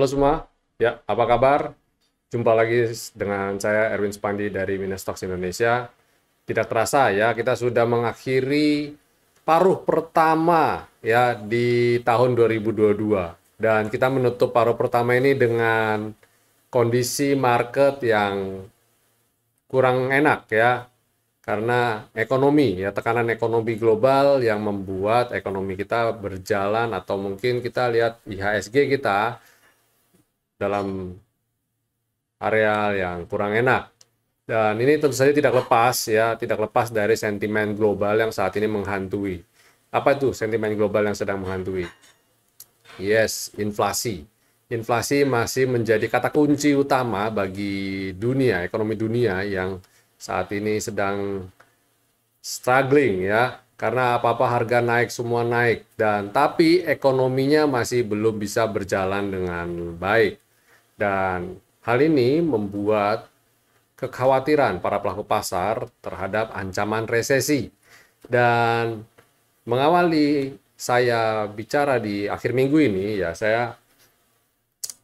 Halo semua, ya apa kabar? Jumpa lagi dengan saya Erwin Spandi dari Minestocks Indonesia. Tidak terasa ya, kita sudah mengakhiri paruh pertama ya di tahun 2022. Dan kita menutup paruh pertama ini dengan kondisi market yang kurang enak ya. Karena ekonomi ya, tekanan ekonomi global yang membuat ekonomi kita berjalan atau mungkin kita lihat IHSG kita dalam area yang kurang enak. Dan ini tentu saja tidak lepas ya, tidak lepas dari sentimen global yang saat ini menghantui. Apa itu sentimen global yang sedang menghantui? Yes, inflasi. Inflasi masih menjadi kata kunci utama bagi dunia, ekonomi dunia yang saat ini sedang struggling ya. Karena apa-apa harga naik, semua naik. Dan tapi ekonominya masih belum bisa berjalan dengan baik. Dan hal ini membuat kekhawatiran para pelaku pasar terhadap ancaman resesi. Dan mengawali saya bicara di akhir minggu ini, ya saya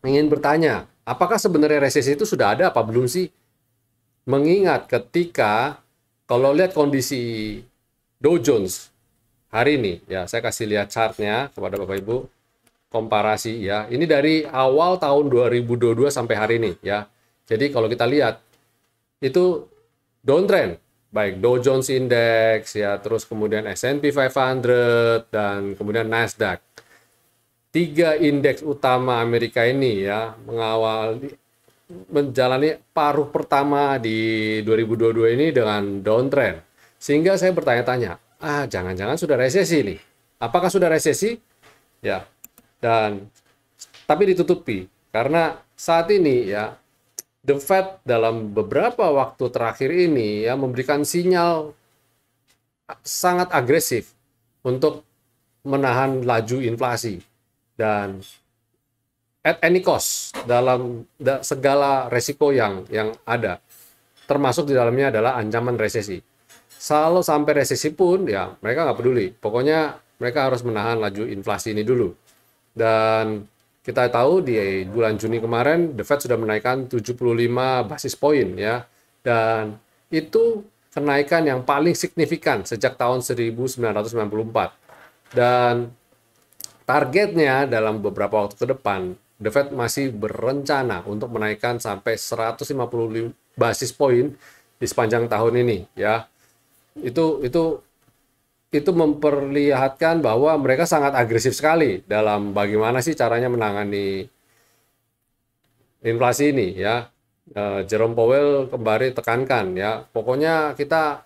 ingin bertanya, apakah sebenarnya resesi itu sudah ada apa belum sih? Mengingat ketika kalau lihat kondisi Dow Jones hari ini, ya saya kasih lihat chartnya kepada Bapak Ibu, komparasi ya. Ini dari awal tahun 2022 sampai hari ini ya. Jadi kalau kita lihat itu downtrend, baik Dow Jones Index ya, terus kemudian S&P 500 dan kemudian Nasdaq. Tiga indeks utama Amerika ini ya menjalani paruh pertama di 2022 ini dengan downtrend. Sehingga saya bertanya-tanya, jangan-jangan sudah resesi nih. Apakah sudah resesi? Ya. Dan tapi ditutupi karena saat ini ya The Fed dalam beberapa waktu terakhir ini ya memberikan sinyal sangat agresif untuk menahan laju inflasi dan at any cost dalam segala resiko yang ada, termasuk di dalamnya adalah ancaman resesi. Kalau sampai resesi pun ya mereka nggak peduli, pokoknya mereka harus menahan laju inflasi ini dulu. Dan kita tahu di bulan Juni kemarin The Fed sudah menaikkan 75 basis poin ya. Dan itu kenaikan yang paling signifikan sejak tahun 1994. Dan targetnya dalam beberapa waktu ke depan The Fed masih berencana untuk menaikkan sampai 150 basis poin di sepanjang tahun ini ya. Itu memperlihatkan bahwa mereka sangat agresif sekali dalam bagaimana sih caranya menangani inflasi ini ya. Jerome Powell kembali tekankan ya, pokoknya kita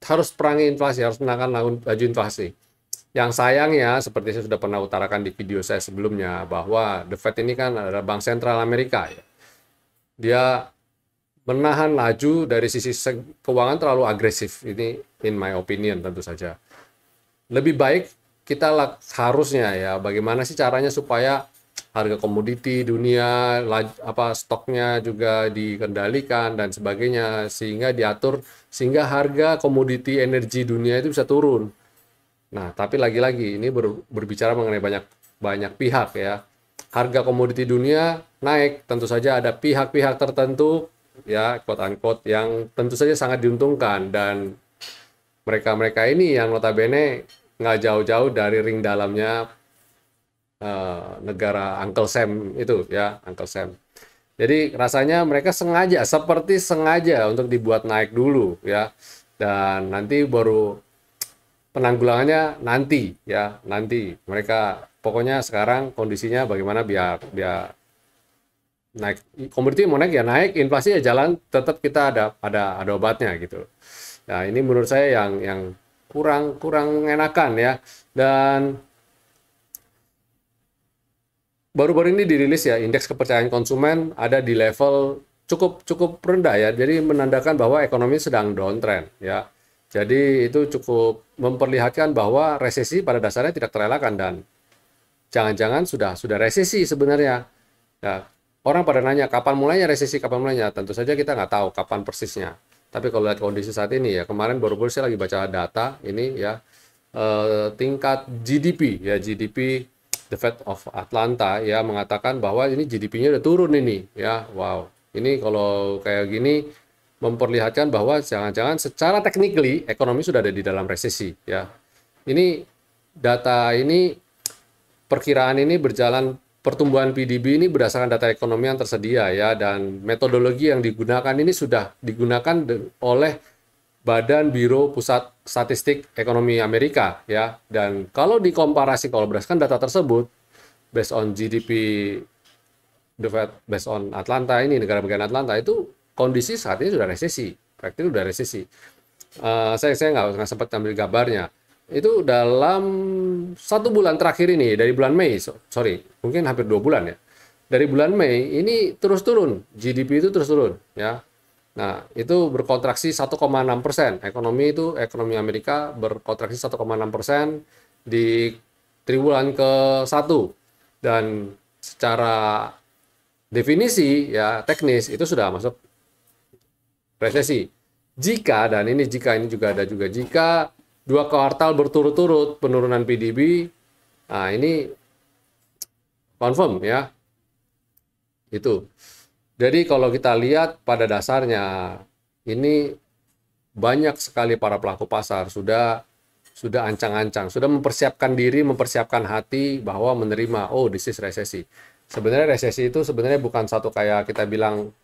harus perangi inflasi, harus menahan laju inflasi. Yang sayangnya, seperti saya sudah pernah utarakan di video saya sebelumnya, bahwa The Fed ini kan adalah bank sentral Amerika ya. Dia menahan laju dari sisi keuangan terlalu agresif. Ini in my opinion tentu saja. Lebih baik kita harusnya ya bagaimana sih caranya supaya harga komoditi dunia stoknya juga dikendalikan dan sebagainya sehingga diatur sehingga harga komoditi energi dunia itu bisa turun. Nah, tapi lagi-lagi ini berbicara mengenai banyak pihak ya. Harga komoditi dunia naik, tentu saja ada pihak-pihak tertentu ya quote unquote yang tentu saja sangat diuntungkan, dan mereka ini yang notabene nggak jauh-jauh dari ring dalamnya negara Uncle Sam itu ya, Uncle Sam. Jadi rasanya mereka seperti sengaja untuk dibuat naik dulu ya, dan nanti baru penanggulangannya nanti mereka pokoknya sekarang kondisinya bagaimana biar naik, komoditi mau naik ya naik, inflasi ya jalan, tetap kita ada obatnya gitu. Nah, ini menurut saya yang kurang enakan ya. Dan baru-baru ini dirilis ya indeks kepercayaan konsumen ada di level cukup rendah ya. Jadi menandakan bahwa ekonomi sedang downtrend ya. Jadi itu cukup memperlihatkan bahwa resesi pada dasarnya tidak terelakkan dan jangan-jangan sudah resesi sebenarnya. Ya, orang pada nanya kapan mulainya resesi, kapan mulainya. Tentu saja kita nggak tahu kapan persisnya. Tapi kalau lihat kondisi saat ini ya, kemarin baru-baru saya lagi baca data ini ya, tingkat GDP ya, GDP The Fed of Atlanta ya mengatakan bahwa ini GDP-nya udah turun ini ya. Wow. Ini kalau kayak gini memperlihatkan bahwa jangan-jangan secara technically ekonomi sudah ada di dalam resesi ya. Ini data ini perkiraan ini berjalan pertumbuhan PDB ini berdasarkan data ekonomi yang tersedia ya, dan metodologi yang digunakan ini sudah digunakan oleh Badan Biro Pusat Statistik Ekonomi Amerika ya. Dan kalau dikomparasi, kalau berdasarkan data tersebut based on GDP the Fed based on Atlanta ini, negara bagian Atlanta, itu kondisi saat ini sudah resesi, praktis sudah resesi. Saya nggak sempat ambil gambarnya. Itu dalam 1 bulan terakhir ini, dari bulan Mei, sorry, mungkin hampir 2 bulan ya. Dari bulan Mei ini terus turun, GDP itu terus turun ya. Nah, itu berkontraksi 1,6%. Ekonomi Amerika berkontraksi 1,6% di triwulan ke-1. Dan secara definisi ya teknis itu sudah masuk resesi. Jika ini juga ada juga, jika 2 kuartal berturut-turut penurunan PDB, nah ini confirm ya. Itu. Jadi kalau kita lihat pada dasarnya ini banyak sekali para pelaku pasar sudah ancang-ancang, sudah mempersiapkan diri, mempersiapkan hati bahwa menerima this is resesi. Sebenarnya resesi itu sebenarnya bukan satu kayak kita bilang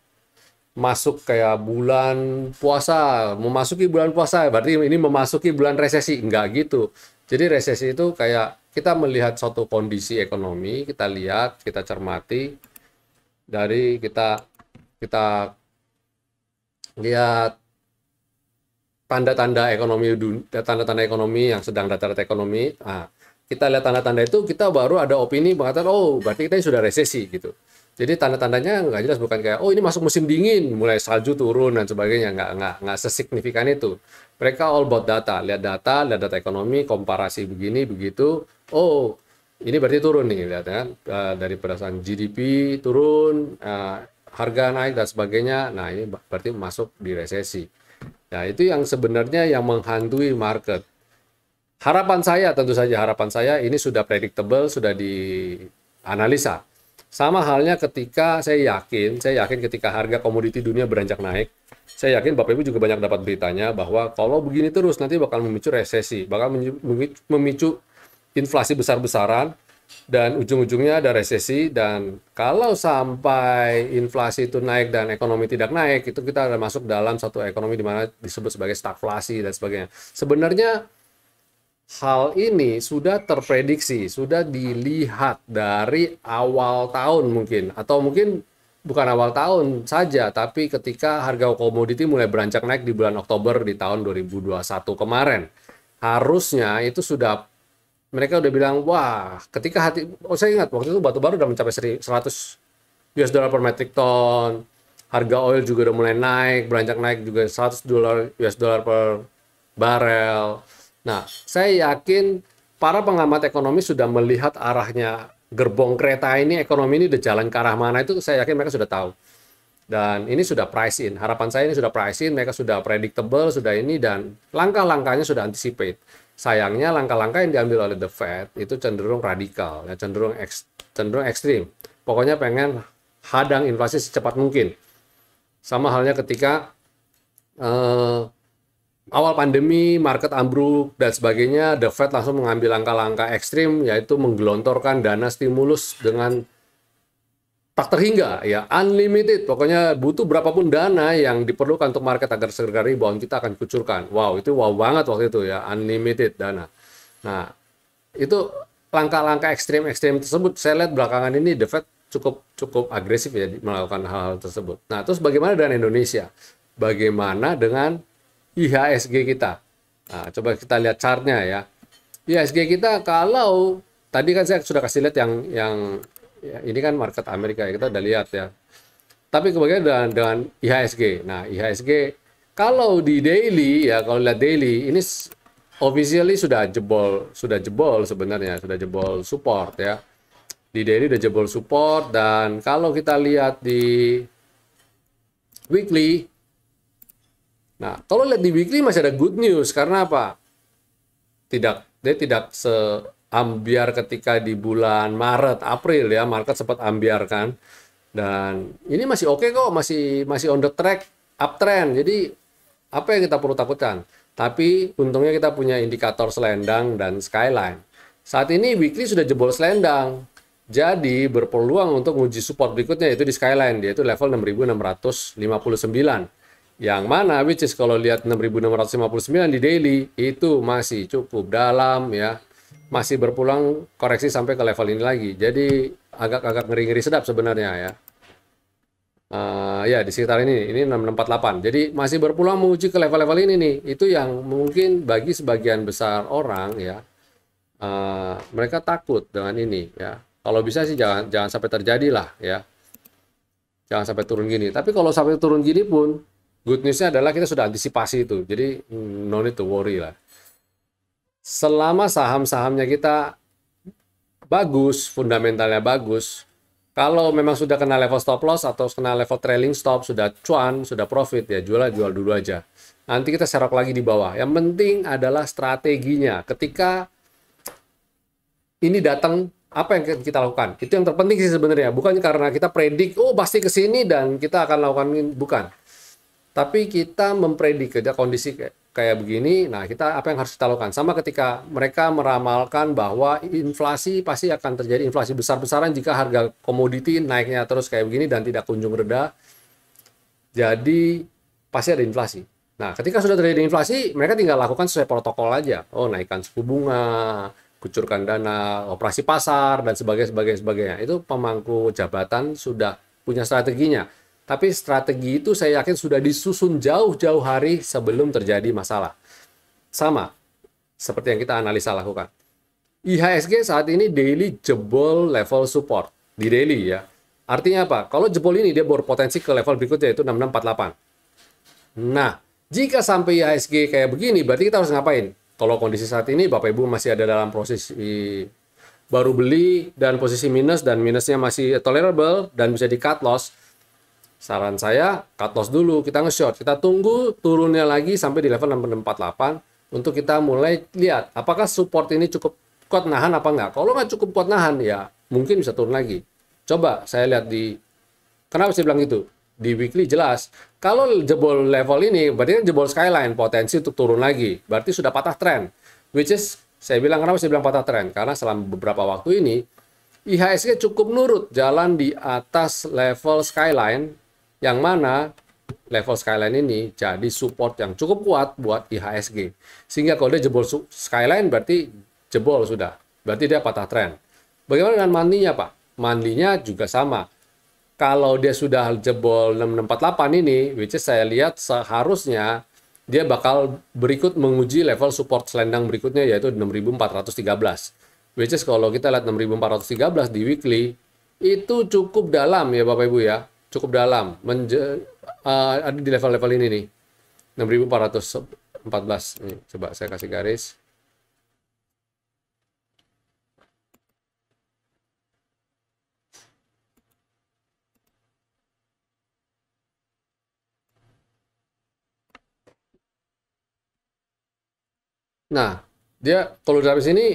masuk kayak bulan puasa, memasuki bulan puasa berarti ini memasuki bulan resesi, enggak gitu. Jadi resesi itu kayak kita melihat suatu kondisi ekonomi, kita lihat, kita cermati dari kita lihat tanda-tanda ekonomi yang sedang data-data ekonomi. Nah, kita lihat tanda-tanda itu, kita baru ada opini mengatakan berarti kita sudah resesi gitu. Jadi tanda-tandanya nggak jelas, bukan kayak ini masuk musim dingin, mulai salju turun dan sebagainya, nggak sesignifikan itu. Mereka all about data, lihat data ekonomi, komparasi begini begitu. Ini berarti turun nih, lihat kan, dari berdasarkan GDP turun, harga naik dan sebagainya. Nah, ini berarti masuk di resesi. Nah, itu yang sebenarnya yang menghantui market. Tentu saja harapan saya ini sudah predictable, sudah dianalisa. Sama halnya ketika saya yakin ketika harga komoditi dunia beranjak naik, saya yakin Bapak Ibu juga banyak dapat beritanya bahwa kalau begini terus nanti bakal memicu resesi, bakal memicu inflasi besar-besaran, dan ujung-ujungnya ada resesi. Dan kalau sampai inflasi itu naik dan ekonomi tidak naik, itu kita akan masuk dalam satu ekonomi di mana disebut sebagai stagflasi dan sebagainya. Sebenarnya hal ini sudah terprediksi, sudah dilihat dari awal tahun mungkin, atau mungkin bukan awal tahun saja, tapi ketika harga komoditi mulai beranjak naik di bulan Oktober di tahun 2021 kemarin. Harusnya itu sudah mereka udah bilang, wah, saya ingat waktu itu batu bara udah mencapai 100 US dollar per metric ton, harga oil juga udah mulai naik, beranjak naik juga 100 US dollar per barel. Nah, saya yakin para pengamat ekonomi sudah melihat arahnya gerbong kereta ini, ekonomi ini udah jalan ke arah mana, itu saya yakin mereka sudah tahu. Dan ini sudah price in, harapan saya ini sudah price in, mereka sudah predictable, sudah ini, dan langkah-langkahnya sudah anticipate. Sayangnya langkah-langkah yang diambil oleh The Fed itu cenderung radikal, ya, cenderung ekstrim. Pokoknya pengen hadang inflasi secepat mungkin. Sama halnya ketika awal pandemi, market ambruk dan sebagainya, The Fed langsung mengambil langkah-langkah ekstrim, yaitu menggelontorkan dana stimulus dengan tak terhingga, ya, unlimited. Pokoknya butuh berapapun dana yang diperlukan untuk market agar segera rebound, kita akan kucurkan. Wow, itu wow banget waktu itu ya, unlimited dana. Nah, itu langkah-langkah ekstrim tersebut, saya lihat belakangan ini The Fed cukup agresif ya melakukan hal-hal tersebut. Nah, terus bagaimana dengan Indonesia? Bagaimana dengan IHSG kita? Nah, coba kita lihat chartnya ya. IHSG kita, kalau tadi kan saya sudah kasih lihat yang ya, ini kan market Amerika ya, kita udah lihat ya. Tapi kemudian dengan IHSG. Nah, IHSG kalau di daily ya, kalau lihat daily ini officially sudah jebol sebenarnya, sudah jebol support ya. Di daily udah jebol support, dan kalau kita lihat di weekly, nah, kalau lihat di weekly masih ada good news. Karena apa? Dia tidak ambiar ketika di bulan Maret, April ya, market sempat ambiar kan. Dan ini masih oke kok, masih masih on the track uptrend. Jadi apa yang kita perlu takutkan? Tapi untungnya kita punya indikator selendang dan skyline. Saat ini weekly sudah jebol selendang. Jadi berpeluang untuk menguji support berikutnya yaitu di skyline, yaitu level 6.659. Yang mana which is kalau lihat 6.659 di daily itu masih cukup dalam ya. Masih berpulang koreksi sampai ke level ini lagi. Jadi agak-agak ngeri-ngeri sedap sebenarnya ya. Ya di sekitar ini 6648. Jadi masih berpulang menguji ke level-level ini nih. Itu yang mungkin bagi sebagian besar orang ya, mereka takut dengan ini ya. Kalau bisa sih jangan sampai terjadi lah ya. Jangan sampai turun gini. Tapi kalau sampai turun gini pun, good news-nya adalah kita sudah antisipasi itu. Jadi no need to worry lah. Selama saham-sahamnya kita bagus, fundamentalnya bagus, kalau memang sudah kena level stop loss atau kena level trailing stop, sudah cuan, sudah profit, ya jual dulu aja. Nanti kita serok lagi di bawah. Yang penting adalah strateginya. Ketika ini datang, apa yang kita lakukan? Itu yang terpenting sih sebenarnya. Bukan karena kita predik, oh pasti ke sini dan kita akan lakukan ini. Bukan. Tapi kita mempredik kondisi kayak begini, nah kita apa yang harus kita lakukan? Sama ketika mereka meramalkan bahwa inflasi pasti akan terjadi inflasi besar-besaran jika harga komoditi naiknya terus kayak begini dan tidak kunjung reda. Jadi pasti ada inflasi. Nah, ketika sudah terjadi inflasi, mereka tinggal lakukan sesuai protokol aja. Oh, naikkan suku bunga, kucurkan dana, operasi pasar dan sebagainya. Itu pemangku jabatan sudah punya strateginya. Tapi strategi itu saya yakin sudah disusun jauh-jauh hari sebelum terjadi masalah. Sama seperti yang kita analisa lakukan. IHSG saat ini daily jebol level support di daily ya. Artinya apa? Kalau jebol ini dia berpotensi ke level berikutnya yaitu 6648. Nah, jika sampai IHSG kayak begini berarti kita harus ngapain? Kalau kondisi saat ini Bapak Ibu masih ada dalam posisi baru beli dan posisi minus dan minusnya masih tolerable dan bisa di cut loss. Saran saya, cut loss dulu, kita nge-short. Kita tunggu turunnya lagi sampai di level 6648 untuk kita mulai lihat apakah support ini cukup kuat nahan apa enggak. Kalau nggak cukup kuat nahan, ya mungkin bisa turun lagi. Coba saya lihat kenapa saya bilang gitu? Di weekly jelas, kalau jebol level ini, berarti kan jebol skyline, potensi untuk turun lagi. Berarti sudah patah tren. Which is, kenapa saya bilang patah tren? Karena selama beberapa waktu ini, IHSG cukup nurut jalan di atas level skyline, yang mana level skyline ini jadi support yang cukup kuat buat IHSG. Sehingga kalau dia jebol skyline berarti jebol sudah. Berarti dia patah tren. Bagaimana dengan mandinya Pak? Mandinya juga sama. Kalau dia sudah jebol 6648 ini, which is saya lihat seharusnya dia bakal berikut menguji level support selendang berikutnya yaitu 6413. Which is kalau kita lihat 6413 di weekly, itu cukup dalam ya Bapak Ibu ya. Cukup dalam, ada di level-level ini nih, 6414. Nih, coba saya kasih garis. Nah, dia kalau dari sini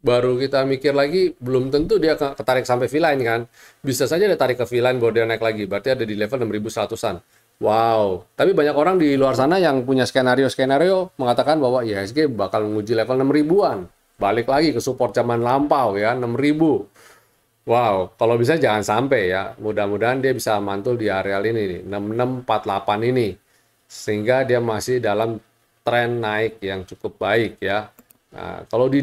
baru kita mikir lagi, belum tentu dia ketarik sampai V-line kan. Bisa saja dia tarik ke V-line baru dia naik lagi. Berarti ada di level 6100-an. Wow. Tapi banyak orang di luar sana yang punya skenario-skenario mengatakan bahwa IHSG bakal menguji level 6000-an. Balik lagi ke support zaman lampau ya, 6000. Wow. Kalau bisa jangan sampai ya. Mudah-mudahan dia bisa mantul di area ini nih, 6648 ini. Sehingga dia masih dalam tren naik yang cukup baik ya. Nah, kalau di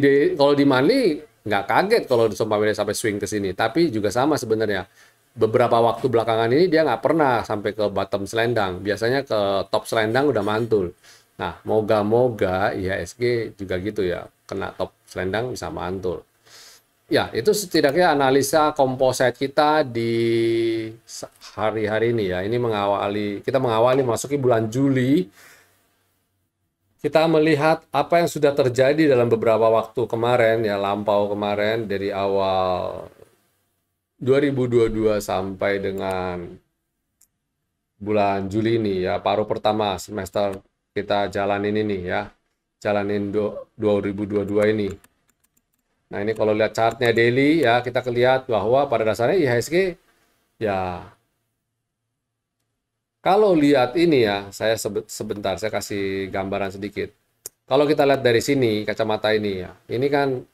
monthly nggak kaget kalau sampai swing ke sini, tapi juga sama sebenarnya. Beberapa waktu belakangan ini dia nggak pernah sampai ke bottom selendang, biasanya ke top selendang udah mantul. Nah, moga-moga IHSG juga gitu ya, kena top selendang bisa mantul. Ya, itu setidaknya analisa komposit kita di hari-hari ini ya. Ini kita mengawali masuki bulan Juli. Kita melihat apa yang sudah terjadi dalam beberapa waktu kemarin, ya lampau kemarin dari awal 2022 sampai dengan bulan Juli ini ya, paruh pertama semester kita jalanin ini ya, jalanin 2022 ini. Nah, ini kalau lihat chartnya daily ya, kita lihat bahwa pada dasarnya IHSG ya, kalau lihat ini ya, saya sebentar, saya kasih gambaran sedikit. Kalau kita lihat dari sini, kacamata ini ya, ini kan,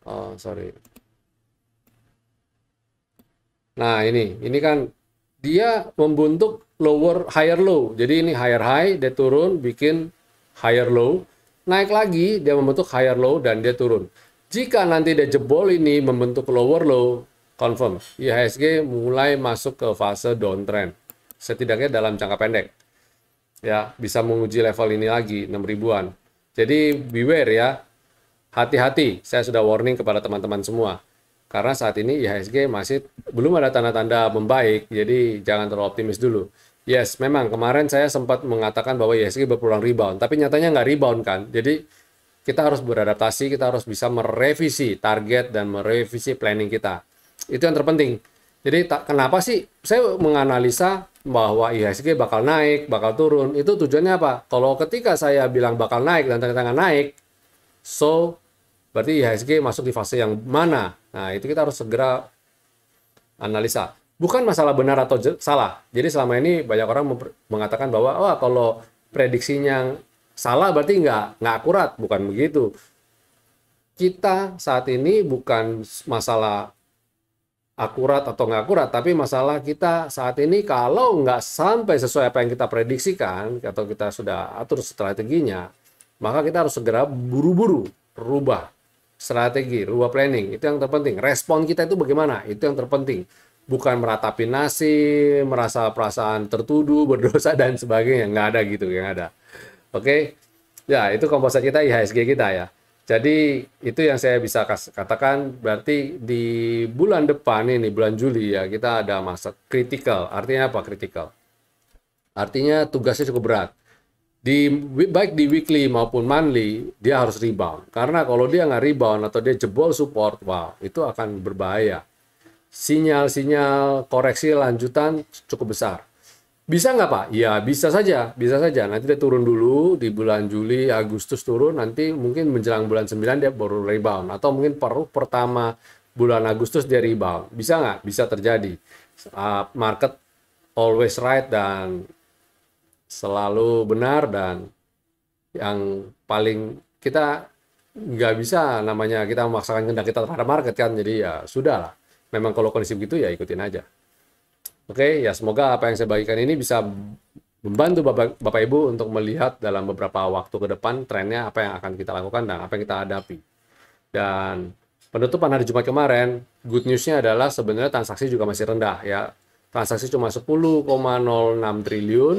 oh sorry. Nah, ini kan dia membentuk lower higher low. Jadi ini higher high, dia turun, bikin higher low. Naik lagi, dia membentuk higher low dan dia turun. Jika nanti dia jebol ini membentuk lower low, confirm. IHSG mulai masuk ke fase downtrend. Setidaknya dalam jangka pendek. Ya, bisa menguji level ini lagi, 6 ribuan. Jadi beware ya. Hati-hati, saya sudah warning kepada teman-teman semua. Karena saat ini IHSG masih belum ada tanda-tanda membaik, jadi jangan terlalu optimis dulu. Yes, memang kemarin saya sempat mengatakan bahwa IHSG berpeluang rebound, tapi nyatanya nggak rebound kan. Jadi kita harus beradaptasi, kita harus bisa merevisi target dan merevisi planning kita. Itu yang terpenting. Jadi kenapa sih saya menganalisa bahwa IHSG bakal naik, bakal turun, itu tujuannya apa? Kalau ketika saya bilang bakal naik dan ternyata nggak naik, so berarti IHSG masuk di fase yang mana? Nah, itu kita harus segera analisa. Bukan masalah benar atau salah. Jadi selama ini banyak orang mengatakan bahwa wah kalau prediksinya salah berarti nggak akurat. Bukan begitu. Kita saat ini bukan masalah akurat atau nggak akurat, tapi masalah kita saat ini kalau nggak sampai sesuai apa yang kita prediksikan atau kita sudah atur strateginya, maka kita harus segera buru-buru rubah strategi, rubah planning. Itu yang terpenting. Respon kita itu bagaimana? Itu yang terpenting. Bukan meratapi nasib, merasa perasaan tertuduh, berdosa, dan sebagainya. Nggak ada gitu, yang ada. Oke? Ya, itu komposisi kita, IHSG kita ya. Jadi, itu yang saya bisa katakan, berarti di bulan depan ini, bulan Juli ya, kita ada masa kritikal. Artinya apa kritikal? Artinya tugasnya cukup berat. Baik di weekly maupun monthly, dia harus rebound. Karena kalau dia nggak rebound atau dia jebol support, wow, itu akan berbahaya. Sinyal-sinyal koreksi lanjutan cukup besar. Bisa nggak Pak? Ya bisa saja, bisa saja. Nanti dia turun dulu di bulan Juli, Agustus turun, nanti mungkin menjelang bulan 9 dia baru rebound. Atau mungkin pertama bulan Agustus dia rebound. Bisa nggak? Bisa terjadi. Market always right dan selalu benar, dan yang paling kita nggak bisa namanya kita memaksakan kehendak kita terhadap market kan, jadi ya sudah lah, memang kalau kondisi begitu ya ikutin aja. Oke, ya semoga apa yang saya bagikan ini bisa membantu Bapak Ibu untuk melihat dalam beberapa waktu ke depan trennya apa yang akan kita lakukan dan apa yang kita hadapi. Dan penutupan hari Jumat kemarin, good news-nya adalah sebenarnya transaksi juga masih rendah ya. Transaksi cuma 10,06 triliun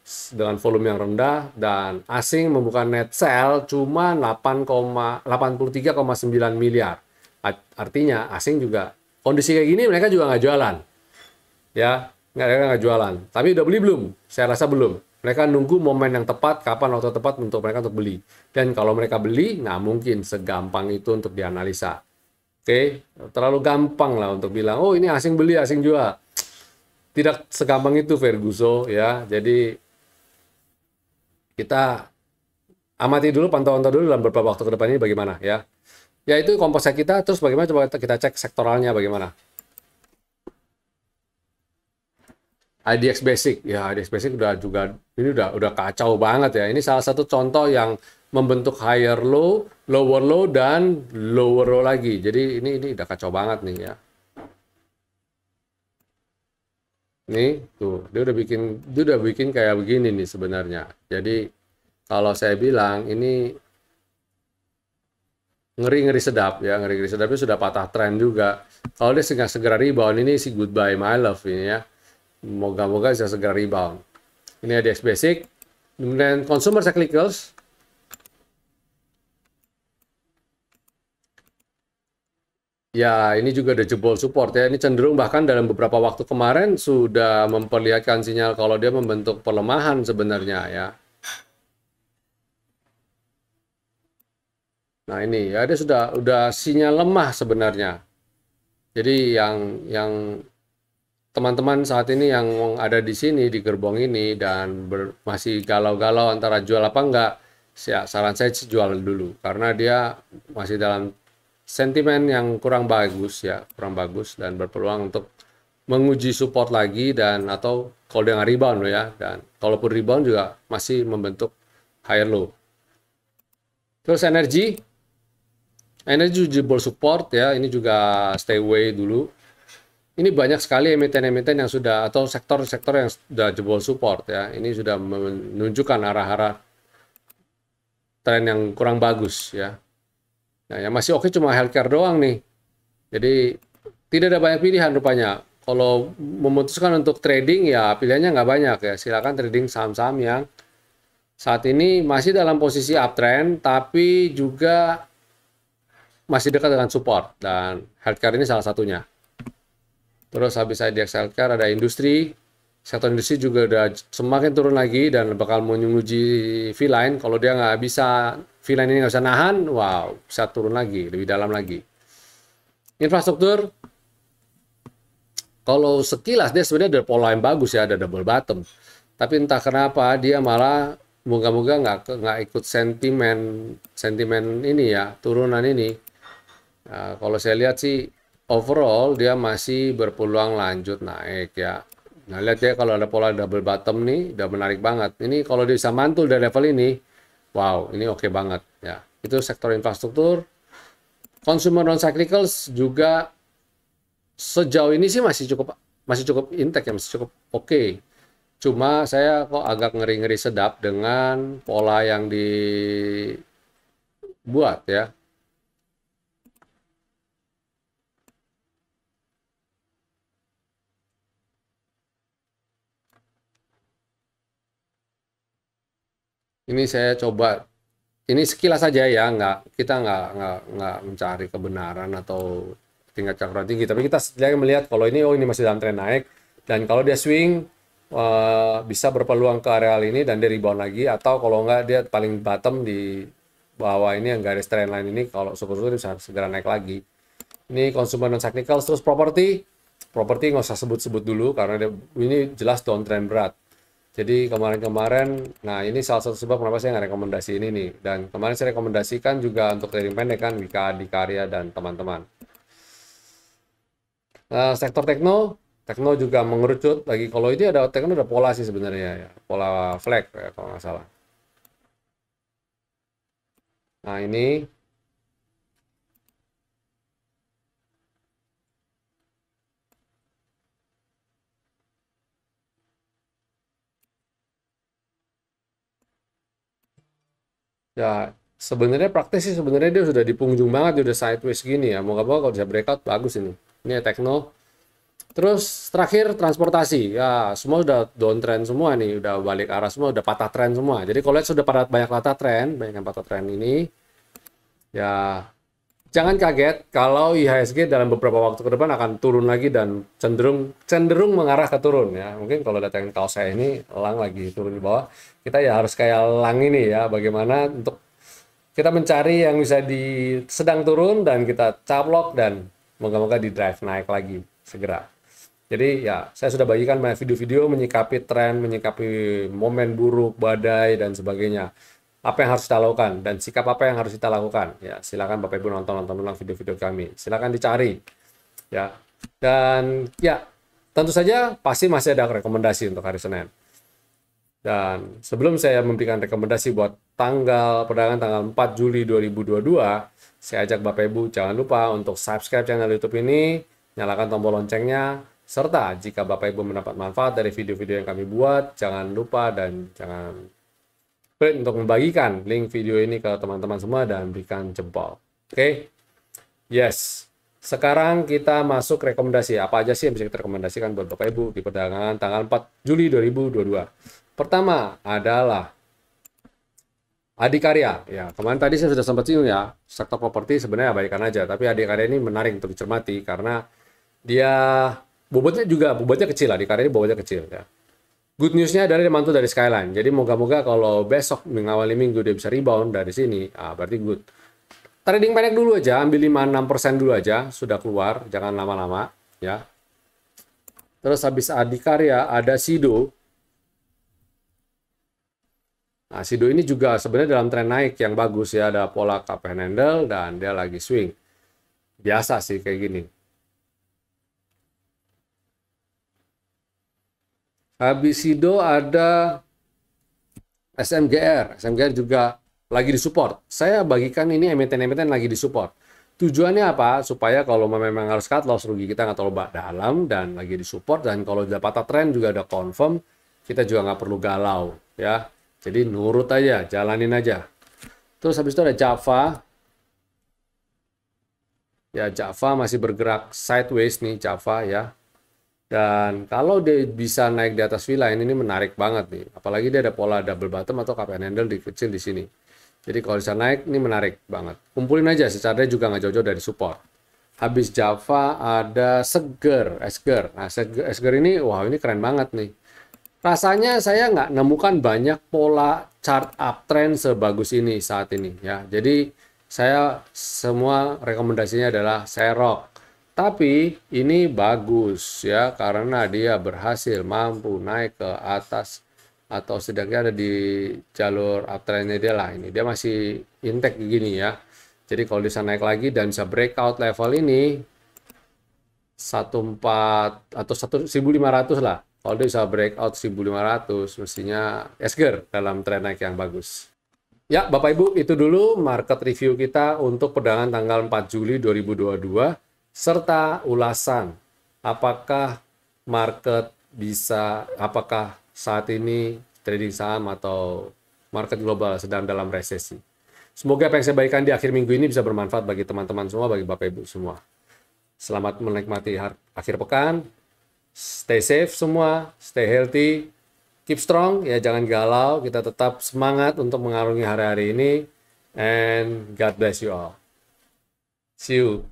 dengan volume yang rendah, dan asing membuka net sell cuma 83,9 miliar. Artinya asing juga kondisi kayak gini mereka juga nggak jualan. Ya, mereka nggak jualan. Tapi udah beli belum? Saya rasa belum. Mereka nunggu momen yang tepat, kapan waktu tepat untuk mereka untuk beli. Dan kalau mereka beli, nggak mungkin segampang itu untuk dianalisa. Oke, terlalu gampang lah untuk bilang, oh ini asing beli, asing jual. Tidak segampang itu Ferguson ya. Jadi kita amati dulu, pantau dulu dalam beberapa waktu ke depan ini bagaimana ya. Ya itu komposisi kita, terus bagaimana coba kita cek sektoralnya bagaimana. IDX Basic, ya IDX Basic udah juga ini udah kacau banget ya. Ini salah satu contoh yang membentuk higher low, lower low dan lower low lagi. Jadi ini udah kacau banget nih ya. Nih, tuh, dia udah bikin kayak begini nih sebenarnya. Jadi kalau saya bilang ini ngeri-ngeri sedap ya, ngeri-ngeri sedap itu sudah patah tren juga. Kalau dia segera rebound, ini si goodbye my love ini ya. Moga-moga bisa segera rebound. Ini IDX Basic. Kemudian consumer cyclicals. Ya, ini juga ada jebol support ya. Ini cenderung bahkan dalam beberapa waktu kemarin sudah memperlihatkan sinyal kalau dia membentuk pelemahan sebenarnya ya. Nah, ini ya dia udah sinyal lemah sebenarnya. Jadi yang teman-teman saat ini yang ada di sini di gerbong ini dan masih galau-galau antara jual apa enggak, ya saran saya sih jual dulu karena dia masih dalam sentimen yang kurang bagus ya, kurang bagus dan berpeluang untuk menguji support lagi dan atau kalau dia nggak rebound loh ya, dan kalaupun rebound juga masih membentuk higher low. Terus energi jebol support ya, ini juga stay away dulu. Ini banyak sekali emiten-emiten yang sudah atau sektor-sektor yang sudah jebol support ya. Ini sudah menunjukkan arah-arah tren yang kurang bagus ya. Nah, yang masih oke cuma healthcare doang nih. Jadi tidak ada banyak pilihan rupanya. Kalau memutuskan untuk trading ya pilihannya nggak banyak ya. Silakan trading saham-saham yang saat ini masih dalam posisi uptrend tapi juga masih dekat dengan support dan healthcare ini salah satunya. Terus habis IDX healthcare ada industri. Sektor industri juga udah semakin turun lagi dan bakal menguji V-line. Kalau dia nggak bisa, V-line ini nggak bisa nahan, wow, bisa turun lagi, lebih dalam lagi. Infrastruktur, kalau sekilas dia sebenarnya ada pola yang bagus ya, ada double bottom. Tapi entah kenapa dia malah moga-moga nggak ikut sentimen ini ya, turunan ini. Nah, kalau saya lihat sih overall dia masih berpeluang lanjut naik ya. Nah, lihat ya kalau ada pola double bottom nih, udah menarik banget. Ini kalau dia bisa mantul dari level ini, wow, ini oke banget ya. Itu sektor infrastruktur. Consumer non cyclicals juga sejauh ini sih masih cukup intact ya, masih cukup oke. Cuma saya kok agak ngeri-ngeri sedap dengan pola yang dibuat ya. Ini saya coba, ini sekilas saja ya, kita nggak mencari kebenaran atau tingkat cakra tinggi, tapi kita sedang melihat kalau ini oh ini masih dalam tren naik dan kalau dia swing bisa berpeluang ke areal ini dan dia rebound lagi atau kalau nggak dia paling bottom di bawah ini yang garis trend line ini kalau syukur-syukur bisa segera naik lagi. Ini consumer non cyclical, terus properti nggak usah sebut-sebut dulu karena ini jelas downtrend berat. Jadi kemarin-kemarin, nah ini salah satu sebab kenapa saya nggak rekomendasi ini nih. Dan kemarin saya rekomendasikan juga untuk trading pendek kan, Wika, Adikarya, dan teman-teman. Sektor tekno juga mengerucut lagi. Kalau ini ada tekno ada pola sih sebenarnya ya, pola flag ya, kalau nggak salah. Nah ini ya sebenarnya praktis sih sebenarnya dia sudah di penghujung banget, dia udah sideways gini ya. Moga-moga kalau bisa breakout bagus ini. Ini ya tekno. Terus terakhir transportasi, ya semua udah downtrend semua nih, udah balik arah semua, udah patah tren semua. Jadi kalau lihat sudah pada banyak patah tren, banyak yang patah tren ini, ya jangan kaget kalau IHSG dalam beberapa waktu ke depan akan turun lagi dan cenderung mengarah ke turun ya. Mungkin kalau datangin kaos saya ini elang lagi turun di bawah, kita ya harus kayak elang ini ya, bagaimana untuk kita mencari yang bisa sedang turun dan kita caplok dan moga-moga di drive naik lagi segera. Jadi ya saya sudah bagikan banyak video-video menyikapi tren, menyikapi momen buruk, badai dan sebagainya. Apa yang harus kita lakukan dan sikap apa yang harus kita lakukan. Ya, silakan Bapak Ibu nonton ulang video-video kami. Silakan dicari. Ya. Dan ya, tentu saja pasti masih ada rekomendasi untuk hari Senin. Dan sebelum saya memberikan rekomendasi buat perdagangan tanggal 4 Juli 2022, saya ajak Bapak Ibu jangan lupa untuk subscribe channel YouTube ini, nyalakan tombol loncengnya, serta jika Bapak Ibu mendapat manfaat dari video-video yang kami buat, jangan lupa dan jangan pelit untuk membagikan link video ini ke teman-teman semua dan berikan jempol. Oke? Yes. Sekarang kita masuk rekomendasi. Apa aja sih yang bisa kita rekomendasikan buat Bapak Ibu di perdagangan tanggal 4 Juli 2022? Pertama adalah Adikarya. Ya, kemarin tadi saya sudah sempat singgung ya, sektor properti sebenarnya abaikan aja, tapi Adikarya ini menarik untuk dicermati karena dia bobotnya kecil lah, Adikarya ini bobotnya kecil ya. Good news-nya adalah dia mantul dari Skyline. Jadi moga-moga kalau besok mengawali minggu dia bisa rebound dari sini, berarti good. Trading pendek dulu aja, ambil 5-6% dulu aja, sudah keluar, jangan lama-lama ya. Terus habis Adikarya ada Sido. Nah, Sido ini juga sebenarnya dalam tren naik yang bagus ya, ada pola cup and handle dan dia lagi swing. Biasa sih kayak gini. Habis Sido ada SMGR. SMGR juga lagi disupport. Saya bagikan ini emiten-emiten lagi disupport. Tujuannya apa? Supaya kalau memang harus cut loss, rugi kita nggak terlalu dalam dan lagi disupport. Dan kalau udah patah tren juga ada confirm, kita juga nggak perlu galau ya. Jadi nurut aja, jalanin aja. Terus habis itu ada Java. Ya, Java masih bergerak sideways nih Java ya. Dan kalau dia bisa naik di atas V-line ini menarik banget nih. Apalagi dia ada pola double bottom atau cup and handle di kecil di sini. Jadi kalau bisa naik ini menarik banget. Kumpulin aja, secara dia juga nggak jauh-jauh dari support. Habis Java ada Esger. Nah, Esger ini, wah ini keren banget nih. Rasanya saya nggak nemukan banyak pola chart uptrend sebagus ini saat ini ya. Jadi saya semua rekomendasinya adalah Serok. Tapi ini bagus ya karena dia berhasil mampu naik ke atas atau setidaknya ada di jalur uptrendnya dia lah ini. Dia masih intact gini ya. Jadi kalau bisa naik lagi dan bisa breakout level ini 14 atau 1500 lah. Kalau dia bisa breakout 1500 mestinya Esger dalam tren naik yang bagus. Ya, Bapak Ibu, itu dulu market review kita untuk perdagangan tanggal 4 Juli 2022 serta ulasan apakah apakah saat ini trading saham atau market global sedang dalam resesi. Semoga apa yang saya bagikan di akhir minggu ini bisa bermanfaat bagi teman-teman semua, bagi Bapak Ibu semua. Selamat menikmati akhir pekan. Stay safe semua, stay healthy, keep strong, ya jangan galau, kita tetap semangat untuk mengarungi hari-hari ini, and God bless you all. See you.